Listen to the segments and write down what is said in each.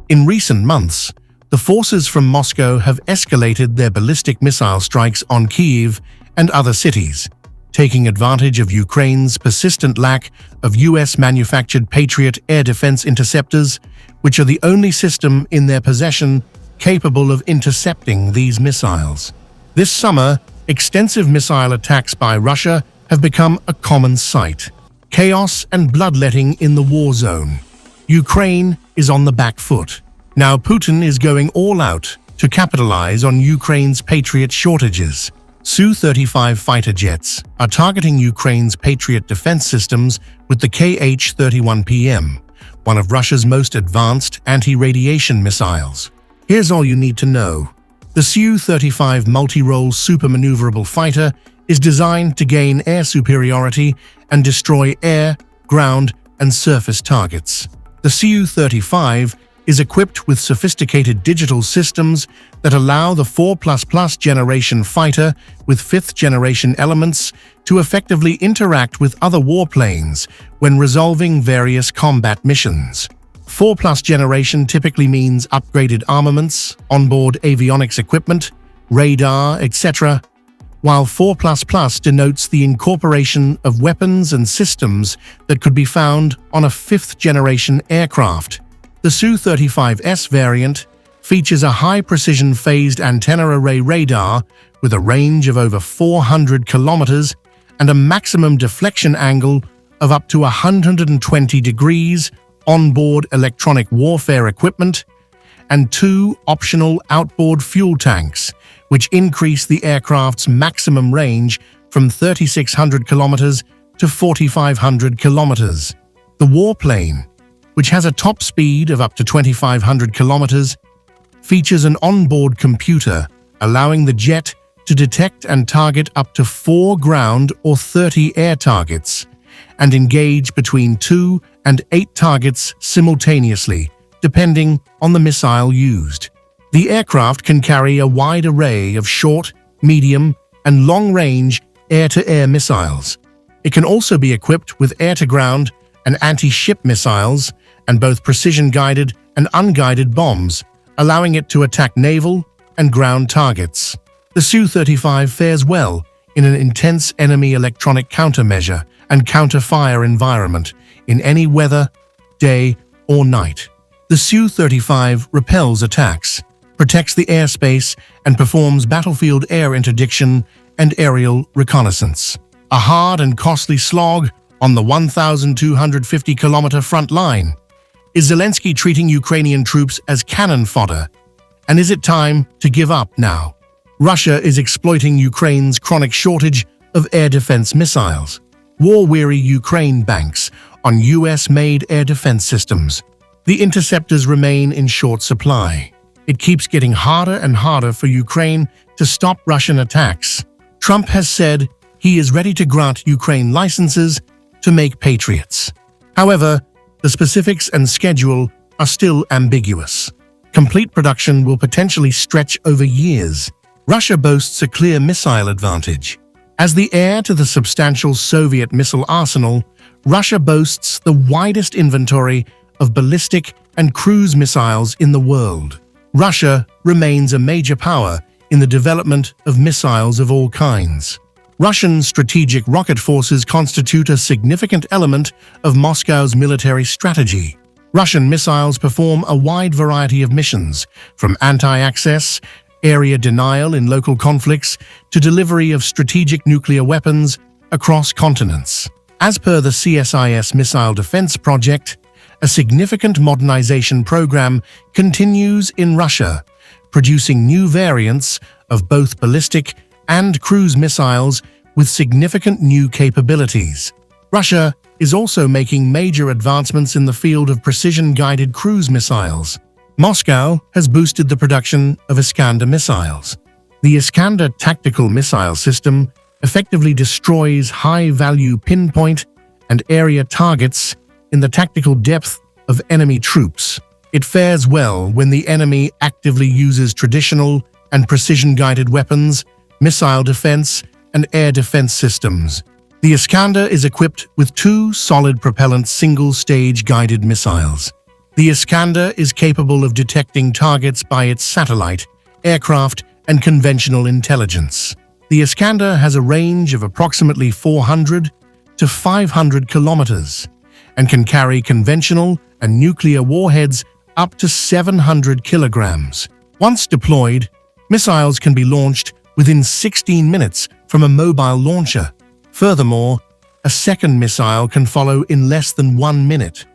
In recent months, the forces from Moscow have escalated their ballistic missile strikes on Kyiv and other cities, taking advantage of Ukraine's persistent lack of US-manufactured Patriot air defense interceptors, which are the only system in their possession capable of intercepting these missiles. This summer, extensive missile attacks by Russia have become a common sight. Chaos and bloodletting in the war zone. Ukraine is on the back foot. Now Putin is going all out to capitalize on Ukraine's Patriot shortages. Su-35 fighter jets are targeting Ukraine's Patriot defense systems with the Kh-31PM, one of Russia's most advanced anti-radiation missiles. Here's all you need to know. The Su-35 multi-role super-maneuverable fighter is designed to gain air superiority and destroy air, ground, and surface targets. The Su-35 is equipped with sophisticated digital systems that allow the 4++ generation fighter with 5th generation elements to effectively interact with other warplanes when resolving various combat missions. 4+ generation typically means upgraded armaments, onboard avionics equipment, radar, etc., while 4++ denotes the incorporation of weapons and systems that could be found on a 5th generation aircraft. The Su-35s variant features a high-precision phased antenna array radar with a range of over 400 kilometers and a maximum deflection angle of up to 120 degrees, onboard electronic warfare equipment, and 2 optional outboard fuel tanks, which increase the aircraft's maximum range from 3,600 kilometers to 4,500 kilometers. The warplane, which has a top speed of up to 2,500 kilometers, features an onboard computer, allowing the jet to detect and target up to 4 ground or 30 air targets, and engage between 2 and 8 targets simultaneously, depending on the missile used. The aircraft can carry a wide array of short, medium, and long-range air-to-air missiles. It can also be equipped with air-to-ground and anti-ship missiles, and both precision-guided and unguided bombs, allowing it to attack naval and ground targets. The Su-35 fares well in an intense enemy electronic countermeasure and counter-fire environment in any weather, day or night. The Su-35 repels attacks, protects the airspace, and performs battlefield air interdiction and aerial reconnaissance. A hard and costly slog on the 1,250-kilometer front line. Is Zelensky treating Ukrainian troops as cannon fodder? And is it time to give up now? Russia is exploiting Ukraine's chronic shortage of air defense missiles. War-weary Ukraine banks on US-made air defense systems. The interceptors remain in short supply. It keeps getting harder and harder for Ukraine to stop Russian attacks. Trump has said he is ready to grant Ukraine licenses to make Patriots. However, the specifics and schedule are still ambiguous. Complete production will potentially stretch over years. Russia boasts a clear missile advantage. As the heir to the substantial Soviet missile arsenal, Russia boasts the widest inventory of ballistic and cruise missiles in the world. Russia remains a major power in the development of missiles of all kinds. Russian strategic rocket forces constitute a significant element of Moscow's military strategy. Russian missiles perform a wide variety of missions, from anti-access, area denial in local conflicts, to delivery of strategic nuclear weapons across continents. As per the CSIS Missile Defense Project, a significant modernization program continues in Russia, producing new variants of both ballistic and cruise missiles with significant new capabilities. Russia is also making major advancements in the field of precision-guided cruise missiles. Moscow has boosted the production of Iskander missiles. The Iskander tactical missile system effectively destroys high-value pinpoint and area targets in the tactical depth of enemy troops. It fares well when the enemy actively uses traditional and precision-guided weapons, missile defense, and air defense systems. The Iskander is equipped with 2 solid propellant single-stage guided missiles. The Iskander is capable of detecting targets by its satellite, aircraft, and conventional intelligence. The Iskander has a range of approximately 400 to 500 kilometers and can carry conventional and nuclear warheads up to 700 kilograms. Once deployed, missiles can be launched within 16 minutes from a mobile launcher. Furthermore, a second missile can follow in less than 1 minute,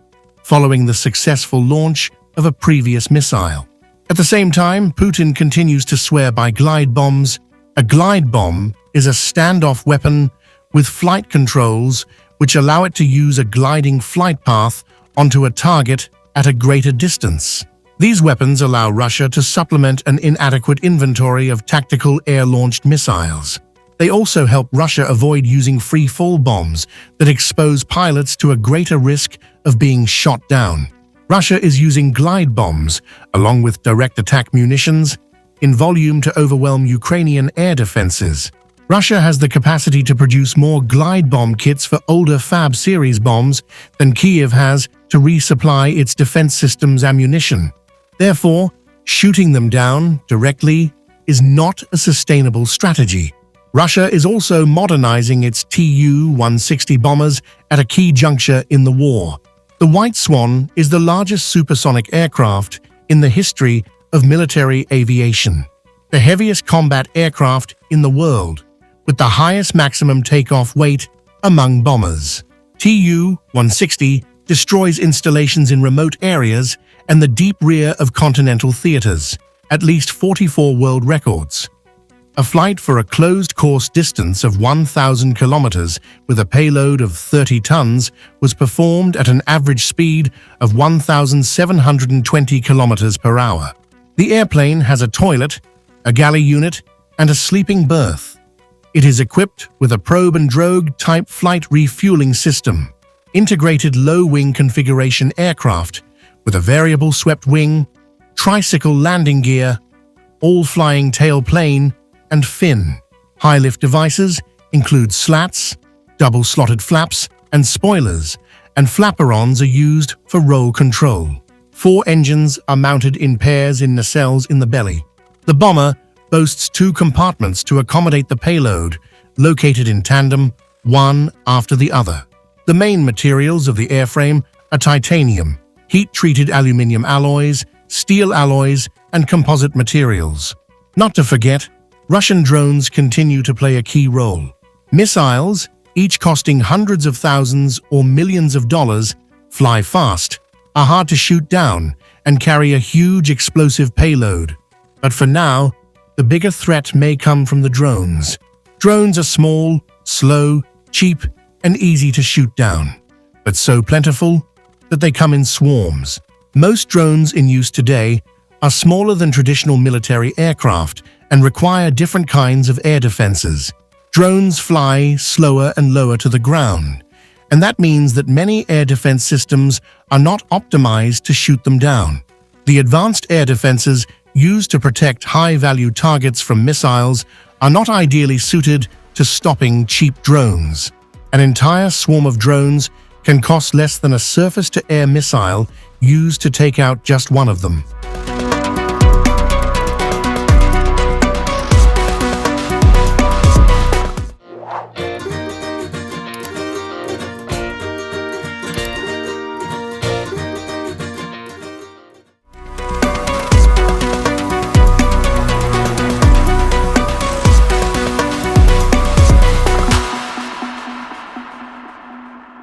following the successful launch of a previous missile. At the same time, Putin continues to swear by glide bombs. A glide bomb is a standoff weapon with flight controls which allow it to use a gliding flight path onto a target at a greater distance. These weapons allow Russia to supplement an inadequate inventory of tactical air-launched missiles. They also help Russia avoid using free-fall bombs that expose pilots to a greater risk of being shot down. Russia is using glide bombs, along with direct attack munitions, in volume to overwhelm Ukrainian air defenses. Russia has the capacity to produce more glide bomb kits for older Fab series bombs than Kyiv has to resupply its defense systems ammunition. Therefore, shooting them down directly is not a sustainable strategy. Russia is also modernizing its Tu-160 bombers at a key juncture in the war. The White Swan is the largest supersonic aircraft in the history of military aviation, the heaviest combat aircraft in the world, with the highest maximum takeoff weight among bombers. Tu-160 destroys installations in remote areas and the deep rear of continental theaters, at least 44 world records. A flight for a closed-course distance of 1,000 kilometers with a payload of 30 tons was performed at an average speed of 1,720 kilometers per hour. The airplane has a toilet, a galley unit, and a sleeping berth. It is equipped with a probe and drogue-type flight refueling system, integrated low-wing configuration aircraft with a variable swept wing, tricycle landing gear, all-flying tailplane, and fin. High-lift devices include slats, double-slotted flaps, and spoilers, and flaperons are used for roll control. 4 engines are mounted in pairs in nacelles in the belly. The bomber boasts 2 compartments to accommodate the payload, located in tandem, one after the other. The main materials of the airframe are titanium, heat-treated aluminium alloys, steel alloys, and composite materials. Not to forget, Russian drones continue to play a key role. Missiles, each costing hundreds of thousands or millions of dollars, fly fast, are hard to shoot down, and carry a huge explosive payload. But for now, the bigger threat may come from the drones. Drones are small, slow, cheap, and easy to shoot down, but so plentiful that they come in swarms. Most drones in use today are smaller than traditional military aircraft and require different kinds of air defenses. Drones fly slower and lower to the ground, and that means that many air defense systems are not optimized to shoot them down. The advanced air defenses used to protect high-value targets from missiles are not ideally suited to stopping cheap drones. An entire swarm of drones can cost less than a surface-to-air missile used to take out just one of them.